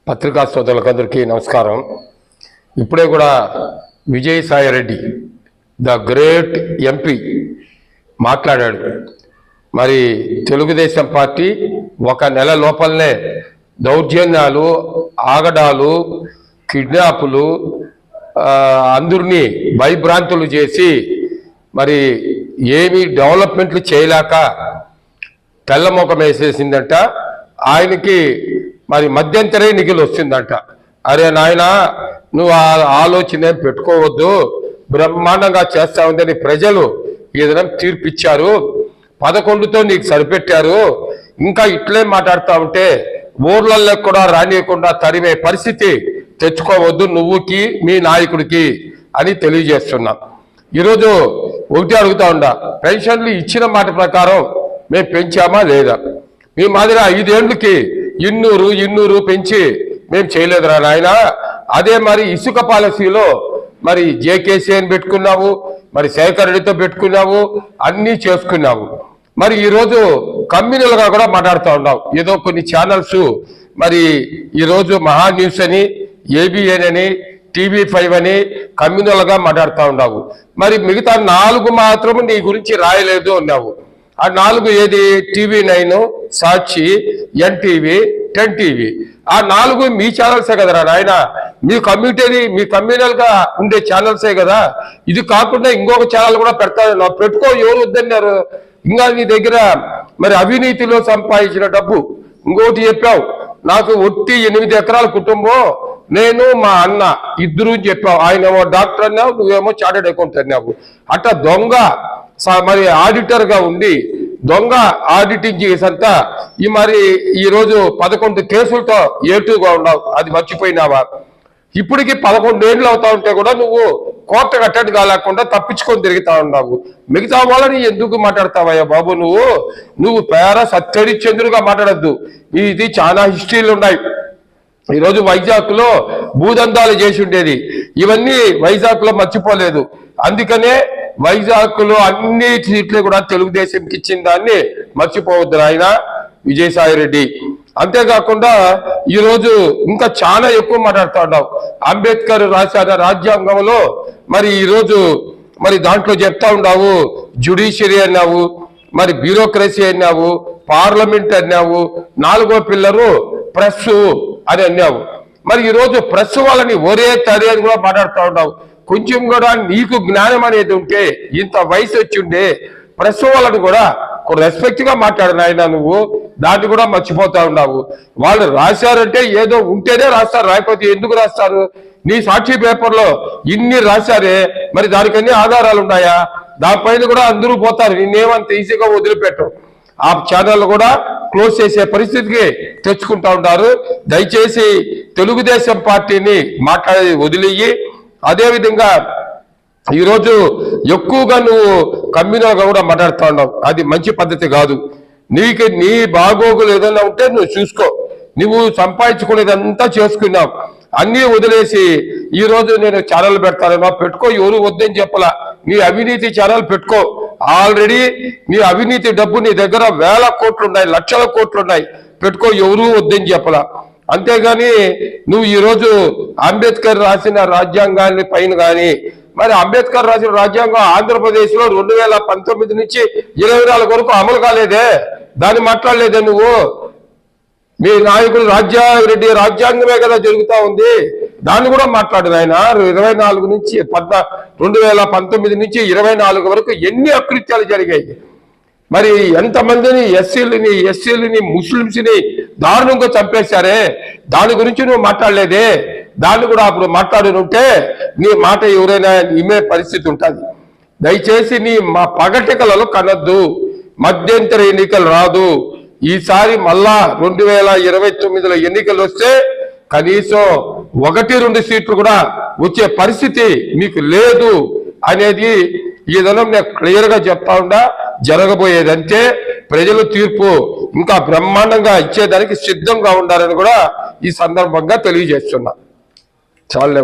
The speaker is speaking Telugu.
పత్రికా సోదరులందరికీ నమస్కారం. ఇప్పుడే కూడా Vijayasai Reddy the great MP మాట్లాడాడు. మరి తెలుగుదేశం పార్టీ ఒక నెల లోపలనే దౌర్జన్యాలు, ఆగడాలు, కిడ్నాపులు, అందరినీ భయభ్రాంతులు చేసి మరి ఏమీ డెవలప్మెంట్లు చేయలేక తెల్లమొఖం వేసేసిందంట. ఆయనకి మరి మధ్యంతరే నిధులు వస్తుందంట. అరే నాయన, నువ్వు ఆలోచన పెట్టుకోవద్దు, బ్రహ్మాండంగా చేస్తా ఉందని ప్రజలు ఏదైనా తీర్పిచ్చారు. 11తో నీకు సరిపెట్టారు. ఇంకా ఇట్లే మాట్లాడుతూ ఉంటే ఊర్లలో కూడా రానియకుండా తరిమే పరిస్థితి తెచ్చుకోవద్దు నువ్వుకి మీ నాయకుడికి అని తెలియజేస్తున్నా. ఈరోజు ఒకటి అడుగుతా ఉండా, పెన్షన్లు ఇచ్చిన మాట ప్రకారం మేము పెంచామా లేదా? మీ మాదిరి 5 ఏళ్ళకి 200 పెంచి మేము చేయలేదురా నాయన. అదే మరి ఇసుక పాలసీలో మరి జేకేసీని పెట్టుకున్నావు, మరి శేఖర్ రెడ్డితో పెట్టుకున్నావు, అన్నీ చేసుకున్నావు. మరి ఈరోజు కమ్యూనల్గా కూడా మాట్లాడుతూ ఉన్నావు. ఏదో కొన్ని ఛానల్స్ మరి ఈరోజు మహా న్యూస్ అని, ఏబిఎన్ అని, TV5 అని కమ్యూనల్గా మాట్లాడుతూ ఉన్నావు. మరి మిగతా 4 మాత్రం నీ గురించి రాయలేదు అన్నావు. ఆ 4 ఏది? TV9, సాక్షి, ఎన్టీవీ, 10TV. ఆ 4 మీ ఛానల్సే కదరా నాయన. మీ కమ్యూనిటీ, మీ కమ్యూనల్గా ఉండే ఛానల్సే కదా. ఇది కాకుండా ఇంకొక ఛానల్ కూడా పెడతాను, పెట్టుకో, ఎవరు వద్దన్నారు? ఇంకా నీ దగ్గర మరి అవినీతిలో సంపాదించిన డబ్బు ఇంకోటి చెప్పావు. నాకు ఒట్టి 8 ఎకరాల కుటుంబం, నేను మా అన్న ఇద్దరు చెప్పావు. ఆయనేమో డాక్టర్ అన్నావు, నువ్వేమో చార్టెడ్ అకౌంట్ అన్నావు. అట్లా దొంగ మరి ఆడిటర్గా ఉండి దొంగ ఆడిటింగ్ చేసంతా ఈ మరి ఈరోజు 11 కేసులతో ఏటుగా ఉన్నావు. అది మర్చిపోయినావా? ఇప్పటికి 11 ఏళ్ళు అవుతా ఉంటే కూడా నువ్వు కోర్టు కట్టడి కాలేకుండా తప్పించుకొని తిరుగుతా ఉన్నావు. మిగతా వాళ్ళని ఎందుకు మాట్లాడతావయ్యా బాబు? నువ్వు పేర సత్యరిచంద్రుగా మాట్లాడద్దు. ఇది చాలా హిస్టరీలు ఉన్నాయి. ఈరోజు వైజాగ్లో భూదందాలు చేసి ఉండేది, ఇవన్నీ వైజాగ్లో మర్చిపోలేదు. అందుకనే వైజాగ్లో అన్ని సీట్లు కూడా తెలుగుదేశంకి ఇచ్చిన దాన్ని మర్చిపోవద్దు ఆయన విజయసాయి రెడ్డి. అంతేకాకుండా ఈరోజు ఇంకా చాలా ఎక్కువ మాట్లాడుతూ ఉన్నావు. అంబేద్కర్ రాసిన రాజ్యాంగంలో మరి ఈరోజు మరి దాంట్లో చెప్తా ఉన్నావు, జ్యుడిషియరీ అన్నావు, మరి బ్యూరోక్రసీ అన్నావు, పార్లమెంట్ అన్నావు, 4వ పిల్లరు ప్రెస్ అని అన్నావు. మరి ఈరోజు ప్రెస్ వాళ్ళని ఒరే తడి అని కూడా మాట్లాడుతూ ఉన్నావు. కొంచెం కూడా నీకు జ్ఞానం అనేది ఉంటే, ఇంత వయసు వచ్చి ఉండే ప్రెస్ వాళ్ళని కూడా రెస్పెక్ట్ గా మాట్లాడిన ఆయన నువ్వు దాన్ని కూడా మర్చిపోతా ఉన్నావు. వాళ్ళు రాశారంటే ఏదో ఉంటేనే రాస్తారు, రాకపోతే ఎందుకు రాస్తారు? నీ సాక్షి పేపర్లో ఇన్ని రాశారే, మరి దానికి అన్ని ఆధారాలు ఉన్నాయా? దానిపైన కూడా అందరూ పోతారు, నిన్నేమంత ఈజీగా వదిలిపెట్టరు. ఆ ఛానల్ కూడా క్లోజ్ చేసే పరిస్థితికి తెచ్చుకుంటా ఉంటారు. దయచేసి తెలుగుదేశం పార్టీని మాట్లాడేది వదిలేయి. అదేవిధంగా ఈరోజు ఎక్కువగా నువ్వు కమ్యూనల్గా కూడా మాట్లాడుతూ ఉన్నావు. అది మంచి పద్ధతి కాదు. నీకు నీ బాగోగులు ఏదైనా ఉంటే నువ్వు చూసుకో. నువ్వు సంపాదించుకునేదంతా చేసుకున్నావు, అన్నీ వదిలేసి ఈరోజు నేను ఛానల్ పెడతానన్నా పెట్టుకో, ఎవరు వద్దని చెప్పలా. నీ అవినీతి ఛానల్ పెట్టుకో. ఆల్రెడీ నీ అవినీతి డబ్బు నీ దగ్గర 1000 కోట్లు ఉన్నాయి, లక్షల కోట్లు ఉన్నాయి, పెట్టుకో, ఎవరు వద్దని చెప్పలా. అంతేగాని నువ్వు ఈరోజు అంబేద్కర్ రాసిన రాజ్యాంగాన్ని పైన కానీ, మరి అంబేద్కర్ రాసిన రాజ్యాంగం ఆంధ్రప్రదేశ్లో 2019 నుంచి 24 వరకు అమలు కాలేదే, దాన్ని మాట్లాడలేదే నువ్వు? మీ నాయకుడు రెడ్డి రాజ్యాంగమే కదా జరుగుతూ ఉంది, దాన్ని కూడా మాట్లాడిన ఆయన 24 నుంచి 2019 నుంచి 24 వరకు ఎన్ని అకృత్యాలు జరిగాయి. మరి ఎంతమందిని ఎస్సీలని ముస్లింస్ని దారుణంగా చంపేశారే, దాని గురించి నువ్వు మాట్లాడలేదే. దాన్ని కూడా అప్పుడు మాట్లాడుతుంటే నీ మాట ఎవరైనా ఇమే పరిస్థితి ఉంటుంది. దయచేసి నీ మా పగటికలలో కనద్దు. మధ్యంతర ఎన్నికలు రాదు. ఈసారి మళ్ళా 2029లో ఎన్నికలు వస్తే కనీసం 1-2 సీట్లు కూడా వచ్చే పరిస్థితి మీకు లేదు అనేది ఈ దినం నేను క్లియర్గా చెప్తా ఉండా. జరగబోయేదంటే ప్రజల తీర్పు ఇంకా బ్రహ్మాండంగా ఇచ్చేదానికి సిద్ధంగా ఉండాలని కూడా ఈ సందర్భంగా తెలియజేస్తున్నా. చాలా